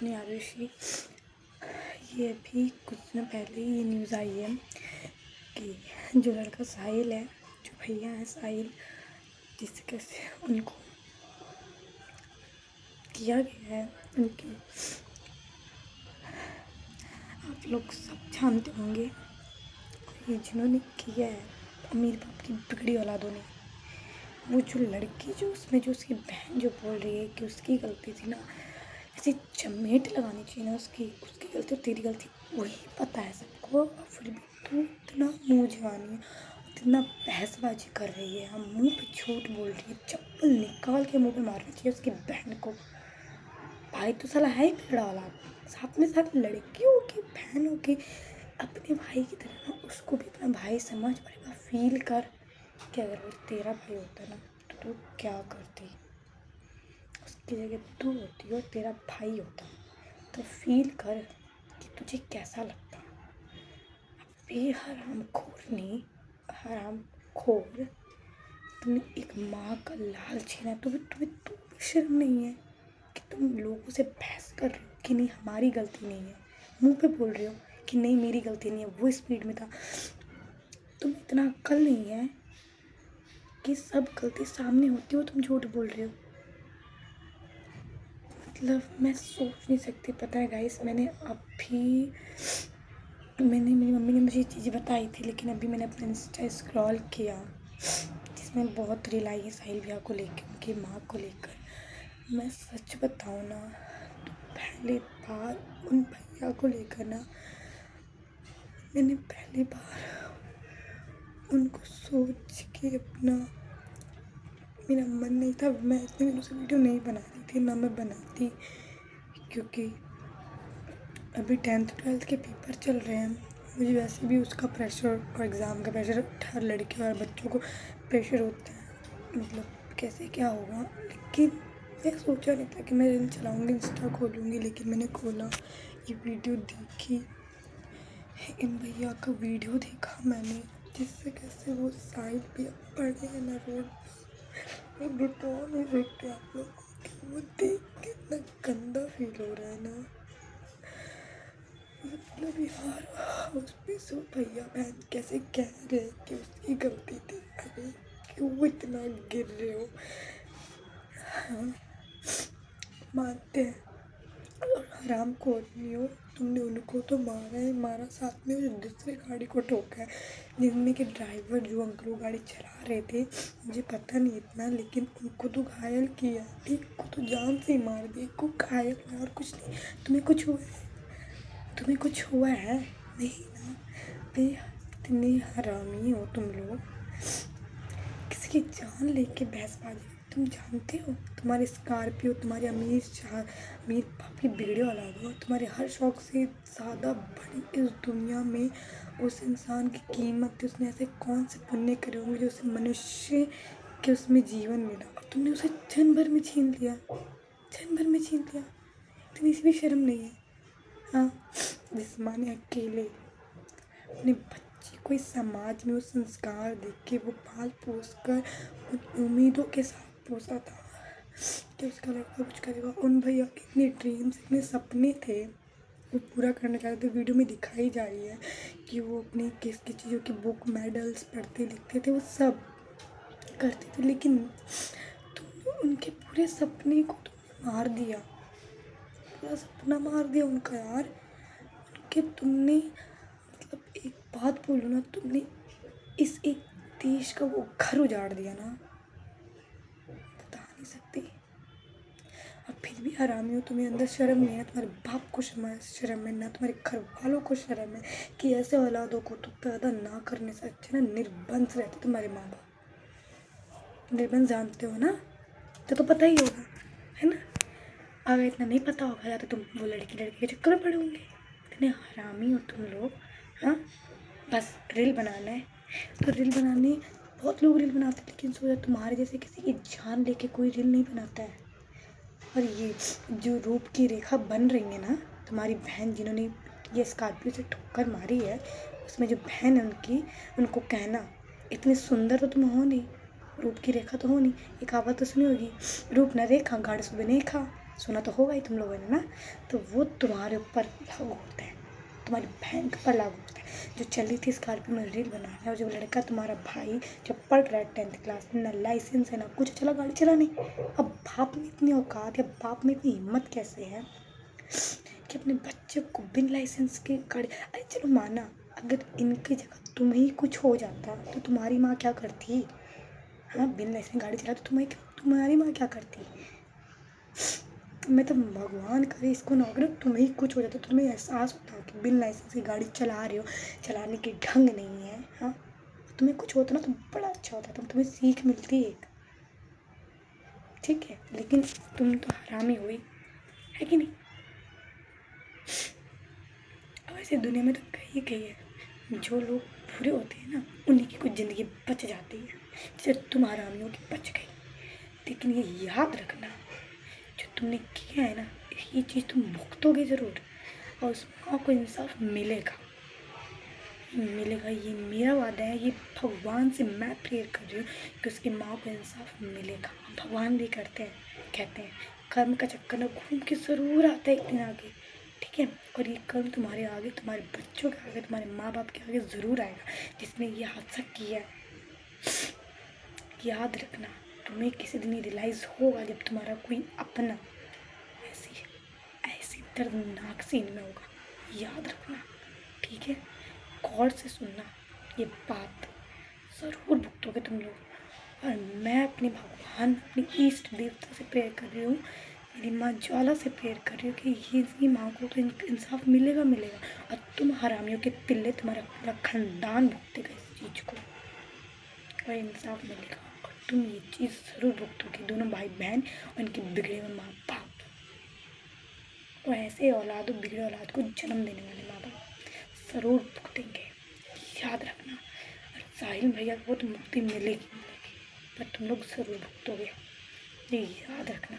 सुनिए आरुषि, ये अभी कुछ दिन पहले ये न्यूज़ आई है कि जो लड़का साहिल है, जो भैया है साहिल, जिस कैसे उनको किया गया है, उनके आप लोग सब जानते होंगे। ये जिन्होंने किया है अमीर बाप की बिगड़ी औलादों ने। वो जो लड़की जो उसमें जो उसकी बहन जो बोल रही है कि उसकी गलती थी ना, ऐसी चमेट लगानी चाहिए ना उसकी गलती और तेरी गलती वही पता है सबको, और फिर भी तू इतना मुँह जवानी है, इतना बहसबाजी कर रही है, हम मुंह पे झूठ बोल रही है। चप्पल निकाल के मुंह पे मारना चाहिए उसकी बहन को। भाई तो साला है ही बिगड़ा वाला, साथ में साथ लड़कियों की बहनों की अपने भाई की तरह ना उसको भी अपना भाई समझ पड़ेगा। फील कर कि अगर वो तेरा भाई होता ना तो तू क्या करती, उसकी जगह तू होती और तेरा भाई होता तो फील कर कि तुझे कैसा लगता। हराम खोर, तुमने एक माँ का लाल छीना तो भी तुम्हें शर्म नहीं है कि तुम लोगों से बहस कर रहे हो कि नहीं हमारी गलती नहीं है, मुंह पे बोल रहे हो कि नहीं मेरी गलती नहीं है, वो स्पीड में था। तुम्हें इतना अक्ल नहीं है कि सब गलती सामने होती हो तुम झूठ बोल रहे हो। मतलब मैं सोच नहीं सकती। पता है गाइस, मेरी मम्मी ने मुझे ये चीज़ें बताई थी, लेकिन अभी मैंने अपना इंस्टा स्क्रॉल किया जिसमें बहुत रील आई है साहिल भैया को लेकर, उनकी माँ को लेकर। मैं सच बताऊँ ना तो पहली बार उन भैया को लेकर ना मैंने पहली बार उनको सोच के अपना मेरा मन नहीं था। मैं इतने दिनों से वीडियो नहीं बना रही थी, ना मैं बनाती, क्योंकि अभी 10th 12th के पेपर चल रहे हैं। मुझे वैसे भी उसका प्रेशर और एग्ज़ाम का प्रेशर, हर लड़के और बच्चों को प्रेशर होता है, मतलब कैसे क्या होगा। लेकिन मैं सोचा नहीं था कि मैं रील चलाऊँगी, इंस्टा खोलूँगी, लेकिन मैंने खोला, ये वीडियो देखी, इन भैया का वीडियो देखा मैंने, जिससे कैसे वो साइड पे पड़े हैं ना रोड पर, वो बता नहीं सकते आप लोग को। वो देख के इतना गंदा फील हो रहा है ना, मतलब यार उस पे सो भैया बहन कैसे कह रहे हैं कि उसकी गलती थी। अरे क्यों इतना गिर रहे हो। हाँ, मानते हैं और हराम खोर नहीं हो, तुमने उनको तो मारा है, मारा, साथ में जो दूसरे गाड़ी को ठोका है, जिनमें के ड्राइवर जो अंकल वो गाड़ी चला रहे थे, मुझे पता नहीं इतना, लेकिन उनको तो घायल किया, एक को तो जान से मार दिया, एक को घायल किया, और कुछ नहीं। तुम्हें कुछ हुआ है नहीं ना बे। इतने हरामी हो तुम लोग, किसी की जान लेके बहसबाजी। तुम जानते हो तुम्हारे स्कॉर्पियो, तुम्हारे अमीर बाप की बिगड़े औलाद हो, तुम्हारे हर शौक से ज़्यादा बड़ी इस दुनिया में उस इंसान की कीमत थी। उसने ऐसे कौन से पुण्य करे होंगे जो उसे मनुष्य के उसमें जीवन मिला, और तुमने उसे क्षण भर में छीन लिया। इतनी सी भी शर्म नहीं है। हाँ, जिस माँ ने अकेले अपने बच्चे को इस समाज में उस संस्कार दे के वो पाल पोस कर उन उम्मीदों के साथ पोसा था कि उसका लड़का कुछ करेगा। उन भैया के इतने ड्रीम्स, इतने सपने थे, वो पूरा करना चाहते थे। वीडियो में दिखाई जा रही है कि वो अपनी किस किस चीज़ों की बुक, मेडल्स पढ़ते लिखते थे, वो सब करते थे, लेकिन तुमने उनके पूरे सपने को तुमने मार दिया, पूरा सपना मार दिया उनका यार। कि तुमने, मतलब एक बात बोलो ना, तुमने इस एक देश का वो घर उजाड़ दिया ना, बता नहीं सकती। अब फिर भी हरामी हो, तुम्हें अंदर शर्म नहीं है, तुम्हारे बाप को शर्म है ना, तुम्हारे घर वालों को शर्म है कि ऐसे औलादों को तो पैदा ना करने से अच्छा ना निर्बंस रहते तुम्हारे माँ बाप। निर्बंस जानते हो ना, तो पता ही होगा, है ना। अगर इतना नहीं पता होगा या तो तुम वो लड़की के चक्कर में पड़े होंगे। इतने हरामी हो तुम लोग। हाँ, बस रील बनाना है तो रील बनाने, बहुत लोग रील बनाते हैं, लेकिन सोचा तुम्हारे जैसे किसी की जान लेके कोई रील नहीं बनाता है। और ये जो रूप की रेखा बन रही है ना, तुम्हारी बहन जिन्होंने ये स्कॉर्पियो से ठोकर मारी है, उसमें जो बहन है उनकी, उनको कहना इतनी सुंदर तो तुम हो नहीं, रूप की रेखा तो हो नहीं। एक कहावत तो सुनी होगी, रूप न रेखा गाढ़ सुबह नेखा। सुना तो होगा ही तुम लोगों ने ना। तो वो तुम्हारे ऊपर लागू होता है, तुम्हारी बहन के ऊपर लागू होता है। जो चली थी स्कॉर्पियो में रील बनाने, और जो लड़का तुम्हारा भाई जब पढ़ रहा है 10th क्लास में, ना लाइसेंस है ना कुछ, चला गाड़ी चलाने। अब बाप में इतनी औकात या बाप में इतनी हिम्मत कैसे है कि अपने बच्चे को बिन लाइसेंस की गाड़ी। अरे चलो माना अगर इनकी जगह तुम्हें ही कुछ हो जाता तो तुम्हारी माँ क्या करती? हाँ, बिन लाइसेंस गाड़ी चला तो तुम्हारी माँ क्या करती? मैं तो भगवान करे इसको ना, अगर तुम्हें ही कुछ हो जाता तो तुम्हें एहसास होता कि बिन लाइसेंस की गाड़ी चला रहे हो, चलाने के ढंग नहीं है। हाँ, तुम्हें कुछ होता ना तो बड़ा अच्छा होता, तो तुम्हें सीख मिलती एक, ठीक है। लेकिन तुम तो हरामी हुई, है कि नहीं? अब ऐसे दुनिया में तो कही है, जो लोग बुरे होते हैं ना उन्हीं की कुछ ज़िंदगी बच जाती है, जैसे तुम हरामियों की बच गई। लेकिन ये याद रखना, जो तुमने किया है ना ये चीज़ तुम भुगतोगे ज़रूर, और उस माँ को इंसाफ मिलेगा, मिलेगा। ये मेरा वादा है, ये भगवान से मैं प्रेयर कर रही हूँ कि उसकी माँ को इंसाफ मिलेगा। भगवान भी करते हैं, कहते हैं कर्म का चक्कर ना घूम के ज़रूर आता है एक दिन आगे, ठीक है। और ये कर्म तुम्हारे आगे, तुम्हारे बच्चों के आगे, तुम्हारे माँ बाप के आगे ज़रूर आएगा, जिसने ये हादसा किया है। याद रखना, तुम्हें किसी दिन रियलाइज़ होगा जब तुम्हारा कोई अपना ऐसी ऐसी दर्दनाक सीन में होगा। याद रखना, ठीक है। गौर से सुनना, ये बात ज़रूर भुगतोगे तुम लोग। और मैं अपने भगवान, अपनी इष्ट देवता से प्रेयर कर रही हूँ, मेरी माँ ज्वाला से प्रेयर कर रही हूँ कि ये इसकी माँ को तो इंसाफ मिलेगा मिलेगा, और तुम हरामियों के पिल्ले, तुम्हारा पूरा खानदान भुगतेगा इस चीज़ को, और इंसाफ मिलेगा। और तुम ये चीज़ ज़रूर भुगतोगे, दोनों भाई बहन और इनके बिगड़े हुए माँ बाप, और ऐसे औलाद, बिगड़े औलाद को जन्म देने वाले माँ बाप ज़रूर भुगतेंगे, याद रखना। और साहिल भैया को तो मुक्ति मिलेगी मिलेगी, पर तुम लोग ज़रूर भुगतोगे, ये याद रखना।